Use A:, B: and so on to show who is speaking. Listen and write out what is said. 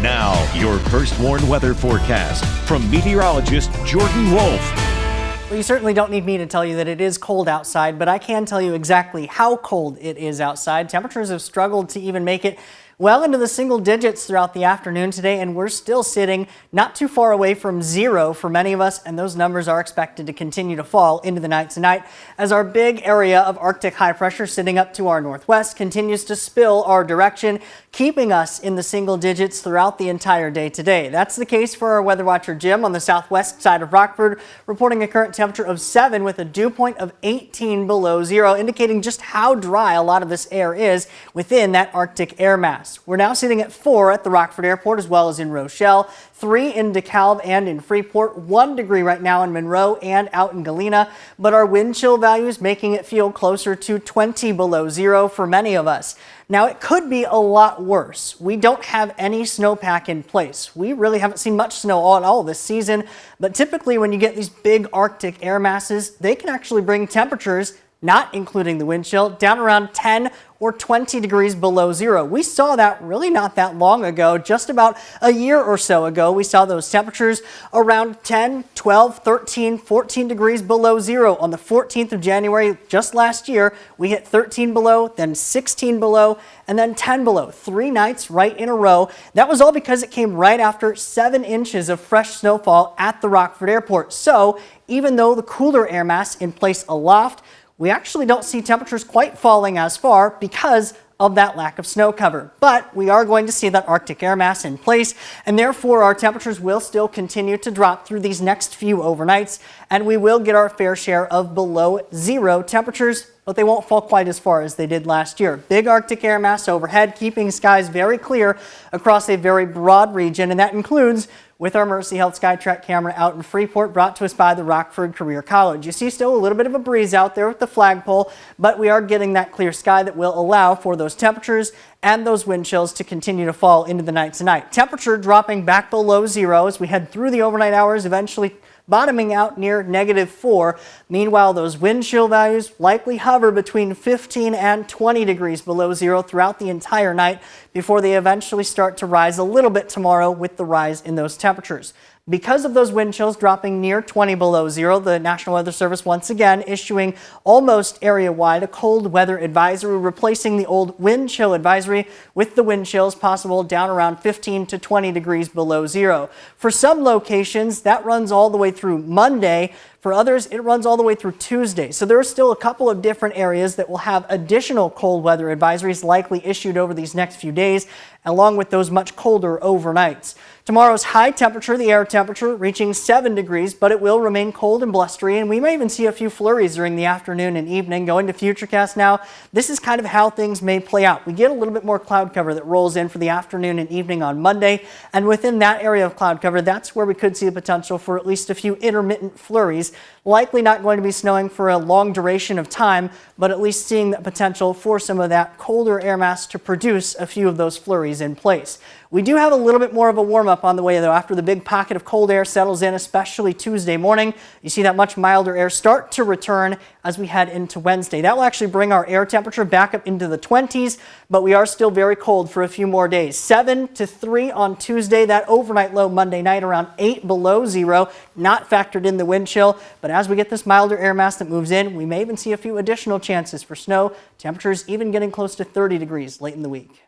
A: Now, your first warned weather forecast from meteorologist Jordan Wolfe.
B: Well, you certainly don't need me to tell you that it is cold outside, but I can tell you exactly how cold it is outside. Temperatures have struggled to even make it well into the single digits throughout the afternoon today, and we're still sitting not too far away from zero for many of us, and those numbers are expected to continue to fall into the night tonight as our big area of Arctic high pressure sitting up to our northwest continues to spill our direction, keeping us in the single digits throughout the entire day today. That's the case for our weather watcher Jim on the southwest side of Rockford, reporting a current temperature of 7 with a dew point of 18 below zero, indicating just how dry a lot of this air is within that Arctic air mass. We're now sitting at 4 at the Rockford airport as well as in Rochelle, 3 in DeKalb and in Freeport, 1 degree right now in Monroe and out in Galena, but our wind chill values making it feel closer to 20 below zero for many of us. Now, it could be a lot worse. We don't have any snowpack in place. We really haven't seen much snow at all this season, but typically when you get these big Arctic air masses, they can actually bring temperatures, not including the wind chill, down around 10 or 20 degrees below zero. We saw that really not that long ago, just about a year or so ago. We saw those temperatures around 10, 12, 13, 14 degrees below zero. On the 14th of January, just last year, we hit 13 below, then 16 below, and then 10 below. 3 nights right in a row. That was all because it came right after 7 inches of fresh snowfall at the Rockford airport. So even though the cooler air mass in place aloft, we actually don't see temperatures quite falling as far because of that lack of snow cover. But we are going to see that Arctic air mass in place, and therefore our temperatures will still continue to drop through these next few overnights, and we will get our fair share of below zero temperatures, but they won't fall quite as far as they did last year. Big Arctic air mass overhead, keeping skies very clear across a very broad region, and that includes with our Mercy Health SkyTrack camera out in Freeport, brought to us by the Rockford Career College. You see still a little bit of a breeze out there with the flagpole, but we are getting that clear sky that will allow for those temperatures and those wind chills to continue to fall into the night tonight. Temperature dropping back below zero as we head through the overnight hours, eventually bottoming out near -4. Meanwhile, those wind chill values likely hover between 15 and 20 degrees below zero throughout the entire night before they eventually start to rise a little bit tomorrow with the rise in those temperatures. Because of those wind chills dropping near 20 below zero, the National Weather Service once again issuing almost area-wide a cold weather advisory, replacing the old wind chill advisory with the wind chills possible down around 15 to 20 degrees below zero. For some locations, that runs all the way through Monday. For others, it runs all the way through Tuesday. So there are still a couple of different areas that will have additional cold weather advisories likely issued over these next few days, along with those much colder overnights. Tomorrow's high temperature, the air temperature, reaching 7 degrees, but it will remain cold and blustery, and we may even see a few flurries during the afternoon and evening. Going to Futurecast now, this is kind of how things may play out. We get a little bit more cloud cover that rolls in for the afternoon and evening on Monday, and within that area of cloud cover, that's where we could see the potential for at least a few intermittent flurries. Likely not going to be snowing for a long duration of time, but at least seeing the potential for some of that colder air mass to produce a few of those flurries in place. We do have a little bit more of a warm-up on the way, though, after the big pocket of cold air settles in, especially Tuesday morning. You see that much milder air start to return as we head into Wednesday. That will actually bring our air temperature back up into the 20s, but we are still very cold for a few more days. 7 to 3 on Tuesday, that overnight low Monday night around 8 below zero, not factored in the wind chill, but as we get this milder air mass that moves in, we may even see a few additional chances for snow, temperatures even getting close to 30 degrees late in the week.